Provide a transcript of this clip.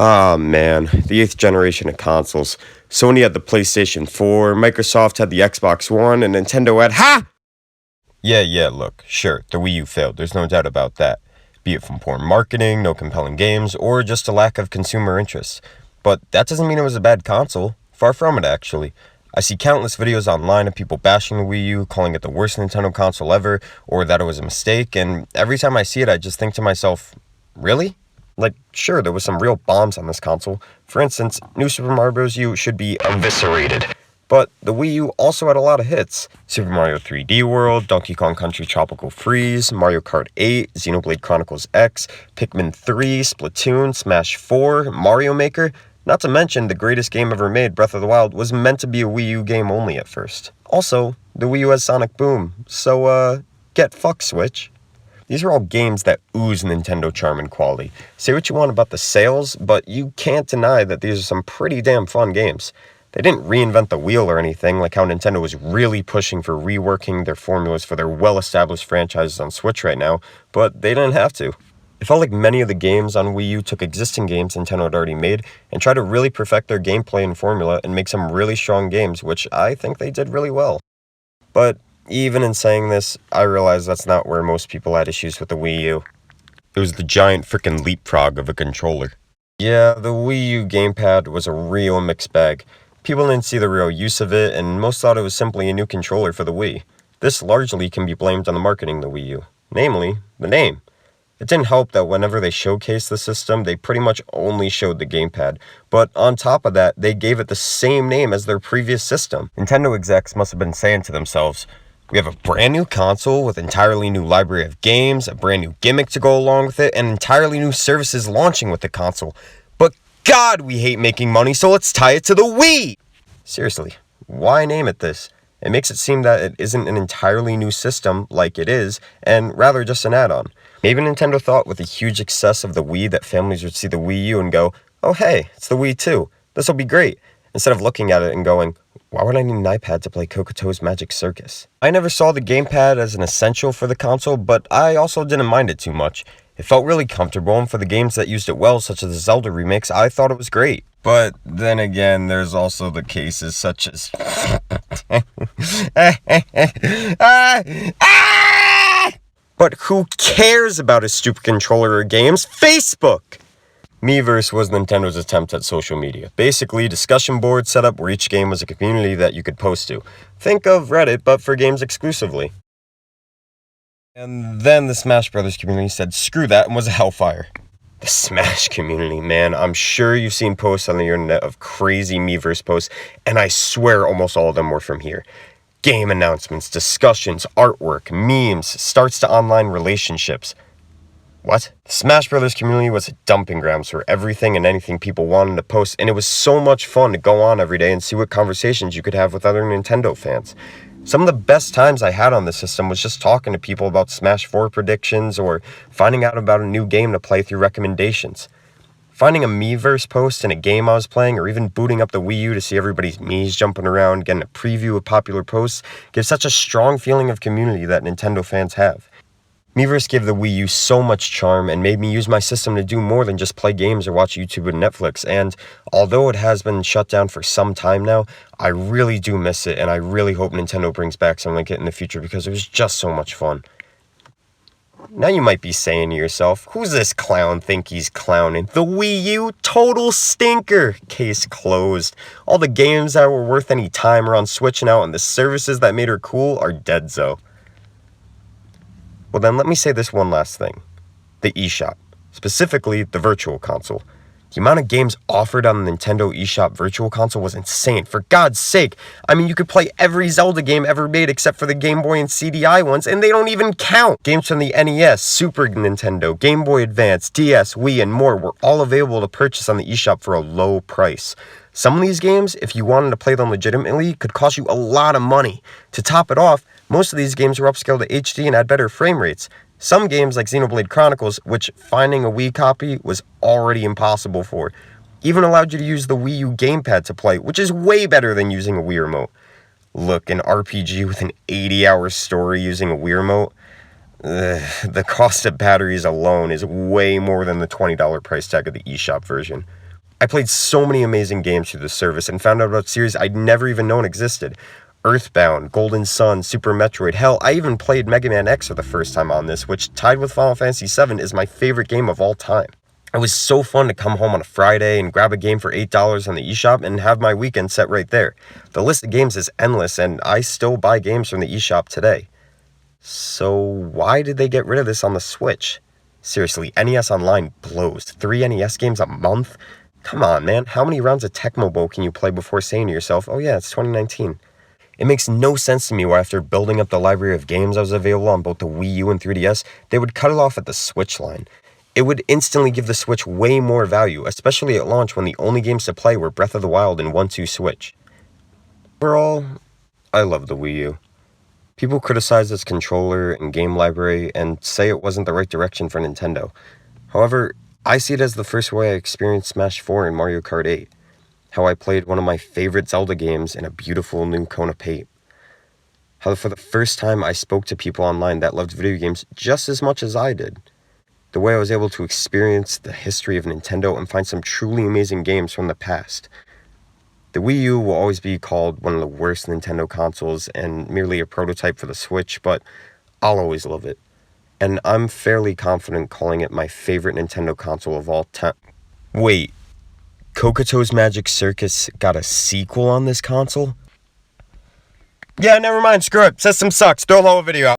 Ah, man, the 8th generation of consoles. Sony had the PlayStation 4, Microsoft had the Xbox One, and Nintendo had HA! Yeah, look, sure, the Wii U failed, there's no doubt about that. Be it from poor marketing, no compelling games, or just a lack of consumer interest. But that doesn't mean it was a bad console. Far from it, actually. I see countless videos online of people bashing the Wii U, calling it the worst Nintendo console ever, or that it was a mistake, and every time I see it, I just think to myself, really? Like, sure, there was some real bombs on this console. For instance, New Super Mario Bros. U should be eviscerated. But the Wii U also had a lot of hits. Super Mario 3D World, Donkey Kong Country Tropical Freeze, Mario Kart 8, Xenoblade Chronicles X, Pikmin 3, Splatoon, Smash 4, Mario Maker. Not to mention, the greatest game ever made, Breath of the Wild, was meant to be a Wii U game only at first. Also, the Wii U has Sonic Boom, so, get fucked, Switch. These are all games that ooze Nintendo charm and quality. Say what you want about the sales, but you can't deny that these are some pretty damn fun games. They didn't reinvent the wheel or anything, like how Nintendo was really pushing for reworking their formulas for their well-established franchises on Switch right now, but they didn't have to. It felt like many of the games on Wii U took existing games Nintendo had already made and tried to really perfect their gameplay and formula and make some really strong games, which I think they did really well. But even in saying this, I realize that's not where most people had issues with the Wii U. It was the giant frickin' leapfrog of a controller. Yeah, the Wii U gamepad was a real mixed bag. People didn't see the real use of it, and most thought it was simply a new controller for the Wii. This largely can be blamed on the marketing of the Wii U, namely, the name. It didn't help that whenever they showcased the system, they pretty much only showed the gamepad, but on top of that, they gave it the same name as their previous system. Nintendo execs must have been saying to themselves, we have a brand new console with entirely new library of games, a brand new gimmick to go along with it, and entirely new services launching with the console. But God, we hate making money, so let's tie it to the Wii! Seriously, why name it this? It makes it seem that it isn't an entirely new system, like it is, and rather just an add-on. Maybe Nintendo thought with the huge success of the Wii that families would see the Wii U and go, oh hey, it's the Wii too, this'll be great, instead of looking at it and going, why would I need an iPad to play Cocoto's Magic Circus? I never saw the gamepad as an essential for the console, but I also didn't mind it too much. It felt really comfortable, and for the games that used it well, such as the Zelda remakes, I thought it was great. But then again, there's also the cases such as... But who cares about a stupid controller or games? Facebook! Miiverse was Nintendo's attempt at social media. Basically, discussion boards set up where each game was a community that you could post to. Think of Reddit, but for games exclusively. And then the Smash Brothers community said screw that and was a hellfire. The Smash community, man, I'm sure you've seen posts on the internet of crazy Miiverse posts, and I swear almost all of them were from here. Game announcements, discussions, artwork, memes, starts to online relationships. What? The Smash Brothers community was a dumping grounds for everything and anything people wanted to post, and it was so much fun to go on every day and see what conversations you could have with other Nintendo fans. Some of the best times I had on this system was just talking to people about Smash 4 predictions or finding out about a new game to play through recommendations. Finding a Miiverse post in a game I was playing, or even booting up the Wii U to see everybody's Miis jumping around, getting a preview of popular posts, gives such a strong feeling of community that Nintendo fans have. Miiverse gave the Wii U so much charm and made me use my system to do more than just play games or watch YouTube and Netflix, and although it has been shut down for some time now, I really do miss it, and I really hope Nintendo brings back something like it in the future because it was just so much fun. Now you might be saying to yourself, who's this clown think he's clowning? The Wii U? Total stinker! Case closed. All the games that were worth any time are on Switch now, and the services that made her cool are dead-zo. Well then, let me say this one last thing. The eShop. Specifically, the Virtual Console. The amount of games offered on the Nintendo eShop Virtual Console was insane. For God's sake! I mean, you could play every Zelda game ever made except for the Game Boy and CDI ones, and they don't even count! Games from the NES, Super Nintendo, Game Boy Advance, DS, Wii, and more were all available to purchase on the eShop for a low price. Some of these games, if you wanted to play them legitimately, could cost you a lot of money. To top it off, most of these games were upscaled to HD and had better frame rates. Some games like Xenoblade Chronicles, which finding a Wii copy was already impossible for, even allowed you to use the Wii U gamepad to play, which is way better than using a Wii remote. Look, an RPG with an 80-hour story using a Wii remote? The cost of batteries alone is way more than the $20 price tag of the eShop version. I played so many amazing games through this service and found out about series I'd never even known existed. Earthbound, Golden Sun, Super Metroid, hell, I even played Mega Man X for the first time on this, which, tied with Final Fantasy VII, is my favorite game of all time. It was so fun to come home on a Friday and grab a game for $8 on the eShop and have my weekend set right there. The list of games is endless, and I still buy games from the eShop today. So why did they get rid of this on the Switch? Seriously, NES Online blows. 3 NES games a month? Come on, man, how many rounds of Tecmo Bowl can you play before saying to yourself, oh yeah, it's 2019? It makes no sense to me why after building up the library of games that was available on both the Wii U and 3DS, they would cut it off at the Switch line. It would instantly give the Switch way more value, especially at launch when the only games to play were Breath of the Wild and 1-2 Switch. Overall, I love the Wii U. People criticize its controller and game library and say it wasn't the right direction for Nintendo. However, I see it as the first way I experienced Smash 4 and Mario Kart 8. How I played one of my favorite Zelda games in a beautiful new cone of paint. How for the first time I spoke to people online that loved video games just as much as I did. The way I was able to experience the history of Nintendo and find some truly amazing games from the past. The Wii U will always be called one of the worst Nintendo consoles and merely a prototype for the Switch, but I'll always love it. And I'm fairly confident calling it my favorite Nintendo console of all time. Wait. Cocoto's Magic Circus got a sequel on this console? Yeah, never mind, screw it. System sucks. Throw the whole video out.